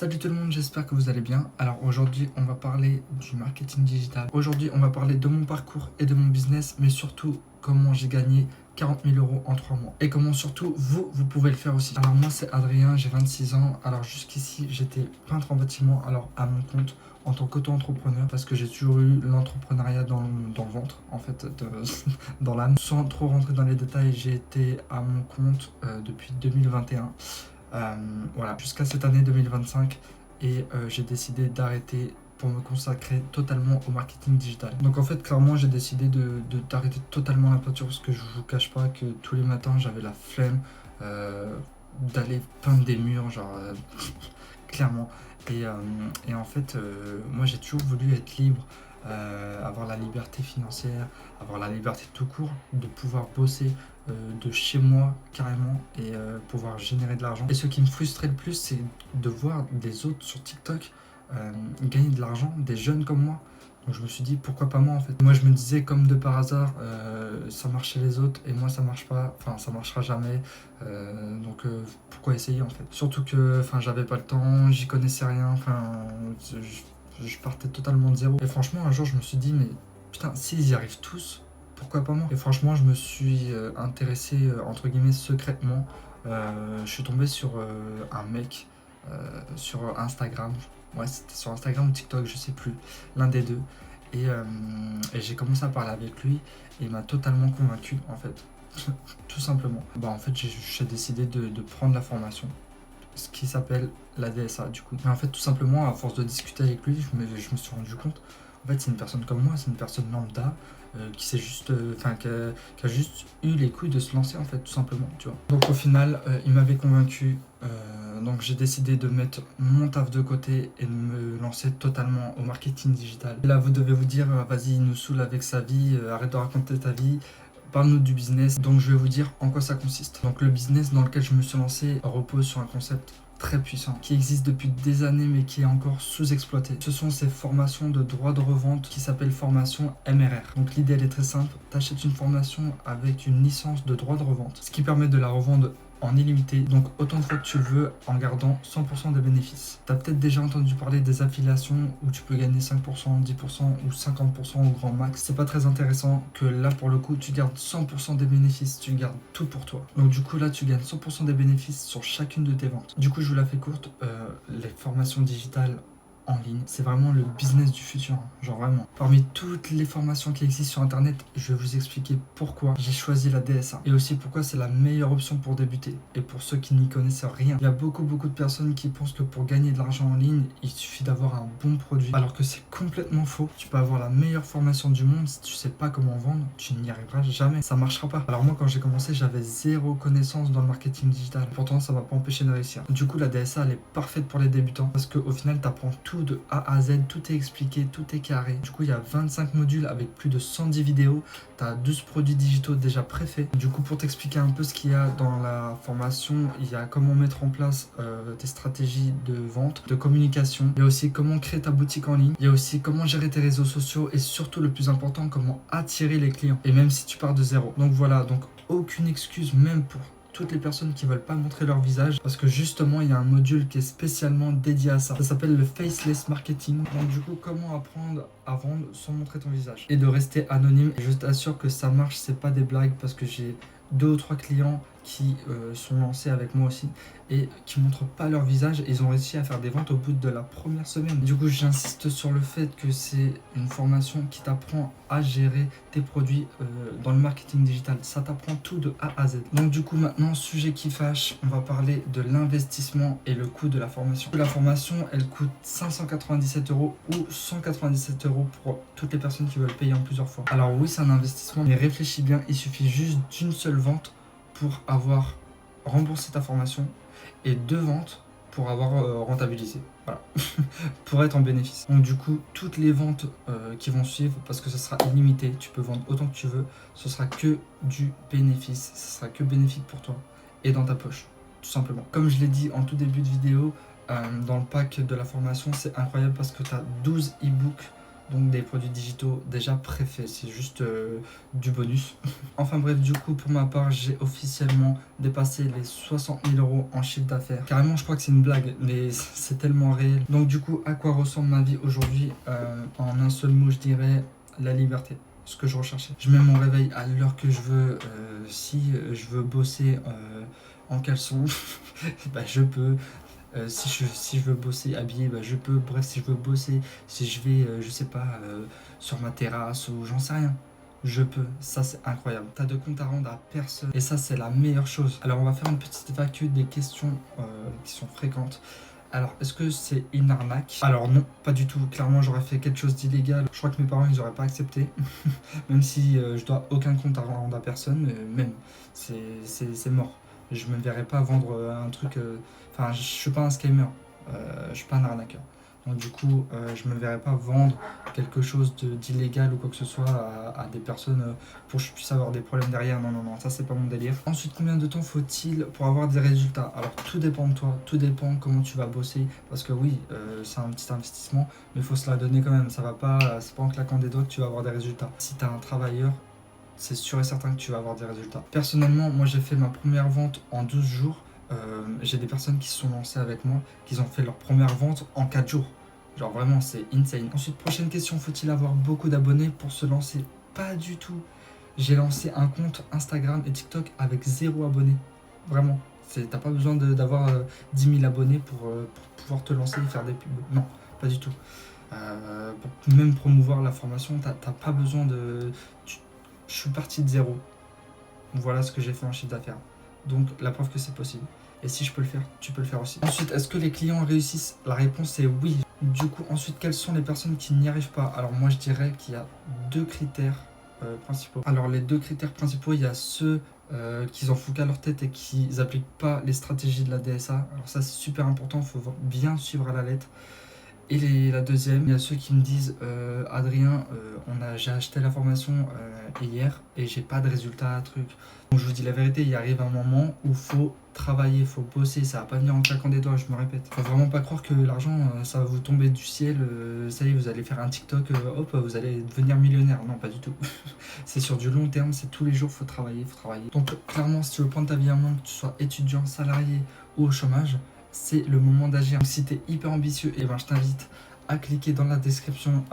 Salut tout le monde, j'espère que vous allez bien. Alors aujourd'hui, on va parler du marketing digital. Aujourd'hui, on va parler de mon parcours et de mon business, mais surtout comment j'ai gagné 40 000 euros en 3 mois. Et comment surtout vous pouvez le faire aussi. Alors moi, c'est Adrien, j'ai 26 ans. Alors jusqu'ici, j'étais peintre en bâtiment, alors à mon compte en tant qu'auto-entrepreneur, parce que j'ai toujours eu l'entrepreneuriat dans le ventre, en fait, dans l'âme. Sans trop rentrer dans les détails, j'ai été à mon compte depuis 2021. Voilà, jusqu'à cette année 2025 et j'ai décidé d'arrêter pour me consacrer totalement au marketing digital. Donc en fait, clairement, j'ai décidé d'arrêter totalement la peinture parce que je vous cache pas que tous les matins, j'avais la flemme d'aller peindre des murs, genre clairement. Et en fait, moi, j'ai toujours voulu être libre, avoir la liberté financière, avoir la liberté tout court, de pouvoir bosser de chez moi carrément et pouvoir générer de l'argent. Et ce qui me frustrait le plus, c'est de voir des autres sur TikTok gagner de l'argent, des jeunes comme moi. Donc je me suis dit pourquoi pas moi en fait. Moi je me disais comme de par hasard ça marche chez les autres et moi ça marche pas, enfin ça marchera jamais. Donc pourquoi essayer en fait. Surtout que j'avais pas le temps, j'y connaissais rien, je partais totalement de zéro. Et franchement un jour je me suis dit mais putain s'ils y arrivent tous, pourquoi pas moi. Et franchement je me suis intéressé entre guillemets secrètement. Je suis tombé sur un mec sur Instagram. Ouais, c'était sur Instagram ou TikTok, je sais plus, l'un des deux. Et j'ai commencé à parler avec lui et il m'a totalement convaincu en fait, tout simplement. En fait, j'ai décidé de prendre la formation, ce qui s'appelle la DSA du coup. Et en fait, tout simplement, à force de discuter avec lui, je me suis rendu compte, en fait, c'est une personne comme moi, c'est une personne lambda qui s'est juste, qui a juste eu les couilles de se lancer en fait, tout simplement, tu vois. Donc au final, il m'avait convaincu. Donc j'ai décidé de mettre mon taf de côté et de me lancer totalement au marketing digital. Et là vous devez vous dire vas-y il nous saoule avec sa vie, arrête de raconter ta vie, parle-nous du business. Donc je vais vous dire en quoi ça consiste. Donc le business dans lequel je me suis lancé repose sur un concept très puissant, qui existe depuis des années mais qui est encore sous-exploité. Ce sont ces formations de droit de revente qui s'appellent formation MRR. Donc l'idée elle est très simple, tu achètes une formation avec une licence de droit de revente, ce qui permet de la revendre en illimité, donc autant de fois que tu veux en gardant 100% des bénéfices. Tu as peut-être déjà entendu parler des affiliations où tu peux gagner 5%, 10% ou 50% au grand max. C'est pas très intéressant que là pour le coup tu gardes 100% des bénéfices, tu gardes tout pour toi. Donc du coup là tu gagnes 100% des bénéfices sur chacune de tes ventes. Du coup je vous la fais courte, les formations digitales en ligne, c'est vraiment le business du futur, genre vraiment. Parmi toutes les formations qui existent sur internet, je vais vous expliquer pourquoi j'ai choisi la DSA et aussi pourquoi c'est la meilleure option pour débuter et pour ceux qui n'y connaissent rien. Il y a beaucoup de personnes qui pensent que pour gagner de l'argent en ligne, il suffit d'avoir un bon produit, alors que c'est complètement faux. Tu peux avoir la meilleure formation du monde, si tu sais pas comment vendre, tu n'y arriveras jamais, ça marchera pas. Alors moi quand j'ai commencé, j'avais zéro connaissance dans le marketing digital, pourtant ça m'a pas empêché de réussir. Du coup la DSA elle est parfaite pour les débutants parce qu'au final tu apprends tout de A à Z, tout est expliqué, tout est carré. Du coup, il y a 25 modules avec plus de 110 vidéos. Tu as 12 produits digitaux déjà préfaits. Du coup, pour t'expliquer un peu ce qu'il y a dans la formation, il y a comment mettre en place tes stratégies de vente, de communication. Il y a aussi comment créer ta boutique en ligne. Il y a aussi comment gérer tes réseaux sociaux et surtout le plus important, comment attirer les clients. Et même si tu pars de zéro. Donc voilà, donc aucune excuse même pour toutes les personnes qui veulent pas montrer leur visage parce que justement il y a un module qui est spécialement dédié à ça. Ça s'appelle le faceless marketing. Donc du coup comment apprendre à vendre sans montrer ton visage et de rester anonyme. Et je t'assure que ça marche, c'est pas des blagues parce que j'ai 2 ou 3 clients qui sont lancés avec moi aussi et qui montrent pas leur visage et ils ont réussi à faire des ventes au bout de la première semaine. Du coup j'insiste sur le fait que c'est une formation qui t'apprend à gérer tes produits dans le marketing digital. Ça t'apprend tout de A à Z. Donc du coup maintenant, sujet qui fâche, on va parler de l'investissement et le coût de la formation. La formation elle coûte 597 € ou 197 € pour toutes les personnes qui veulent payer en plusieurs fois. Alors oui c'est un investissement mais réfléchis bien, il suffit juste d'une seule vente pour avoir remboursé ta formation et 2 ventes pour avoir rentabilisé, voilà, pour être en bénéfice. Donc du coup, toutes les ventes qui vont suivre, parce que ce sera illimité, tu peux vendre autant que tu veux, ce sera que du bénéfice, ce sera que bénéfique pour toi et dans ta poche, tout simplement. Comme je l'ai dit en tout début de vidéo, dans le pack de la formation, c'est incroyable parce que tu as 12 e-books donc des produits digitaux déjà préfaits, c'est juste du bonus. Enfin bref, du coup pour ma part j'ai officiellement dépassé les 60 000 euros en chiffre d'affaires. Carrément je crois que c'est une blague, mais c'est tellement réel. Donc du coup à quoi ressemble ma vie aujourd'hui? En un seul mot je dirais la liberté. Ce que je recherchais. Je mets mon réveil à l'heure que je veux. Si je veux bosser en caleçon, bah, je peux. Si je veux bosser habillé, bah, je peux. Bref, si je veux bosser, si je vais, je sais pas, sur ma terrasse ou j'en sais rien, je peux. Ça, c'est incroyable. T'as de compte à rendre à personne. Et ça, c'est la meilleure chose. Alors, on va faire une petite vacu des questions qui sont fréquentes. Alors, est-ce que c'est une arnaque? Alors non, pas du tout. Clairement, j'aurais fait quelque chose d'illégal. Je crois que mes parents, ils auraient pas accepté. Même si je dois aucun compte à rendre à personne, même, c'est mort. Je me verrais pas vendre un truc... Enfin, je suis pas un scammer. Je suis pas un arnaqueur. Donc du coup, je me verrais pas vendre quelque chose d'illégal ou quoi que ce soit à des personnes pour que je puisse avoir des problèmes derrière. Non, non, non, ça c'est pas mon délire. Ensuite, combien de temps faut-il pour avoir des résultats? Alors tout dépend de toi, tout dépend comment tu vas bosser. Parce que oui, c'est un petit investissement, mais il faut se la donner quand même. Ça va pas, c'est pas en claquant des doigts que tu vas avoir des résultats. Si tu as un travailleur, c'est sûr et certain que tu vas avoir des résultats. Personnellement, moi j'ai fait ma première vente en 12 jours. J'ai des personnes qui se sont lancées avec moi, qui ont fait leur première vente en 4 jours. Genre vraiment, c'est insane. Ensuite, prochaine question, faut-il avoir beaucoup d'abonnés pour se lancer? Pas du tout. J'ai lancé un compte Instagram et TikTok avec 0 abonnés. Vraiment. T'as pas besoin d'avoir 10 000 abonnés pour pouvoir te lancer et faire des pubs. Non, pas du tout. Pour même promouvoir la formation, t'as pas besoin de... Je suis parti de 0. Voilà ce que j'ai fait en chiffre d'affaires. Donc la preuve que c'est possible. Et si je peux le faire, tu peux le faire aussi. Ensuite, est-ce que les clients réussissent? La réponse est oui. Du coup, ensuite, quelles sont les personnes qui n'y arrivent pas? Alors moi, je dirais qu'il y a 2 critères principaux. Alors les 2 critères principaux, il y a ceux qui en foutent qu'à leur tête et qui n'appliquent pas les stratégies de la DSA. Alors ça, c'est super important, il faut bien suivre à la lettre. Et la deuxième, il y a ceux qui me disent Adrien, j'ai acheté la formation hier et j'ai pas de résultat, truc. Donc je vous dis la vérité, il arrive un moment où il faut travailler, il faut bosser, ça va pas venir en claquant des doigts, je me répète. Faut vraiment pas croire que l'argent, ça va vous tomber du ciel, ça y est, vous allez faire un TikTok, hop, vous allez devenir millionnaire. Non, pas du tout. C'est sur du long terme, c'est tous les jours, faut travailler, faut travailler. Donc clairement, si tu veux prendre ta vie en main, que tu sois étudiant, salarié ou au chômage, c'est le moment d'agir. Donc, si tu es hyper ambitieux, et ben, je t'invite à cliquer dans la description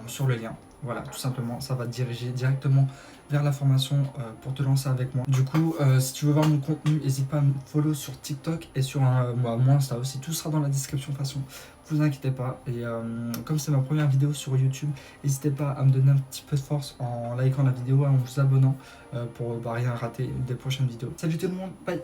sur le lien. Voilà, tout simplement, ça va te diriger directement vers la formation pour te lancer avec moi. Du coup, si tu veux voir mon contenu, n'hésite pas à me follow sur TikTok et sur moi, ça aussi. Tout sera dans la description de toute façon. Vous inquiétez pas. Et comme c'est ma première vidéo sur YouTube, n'hésitez pas à me donner un petit peu de force en likant la vidéo, en vous abonnant pour rien rater des prochaines vidéos. Salut tout le monde, bye!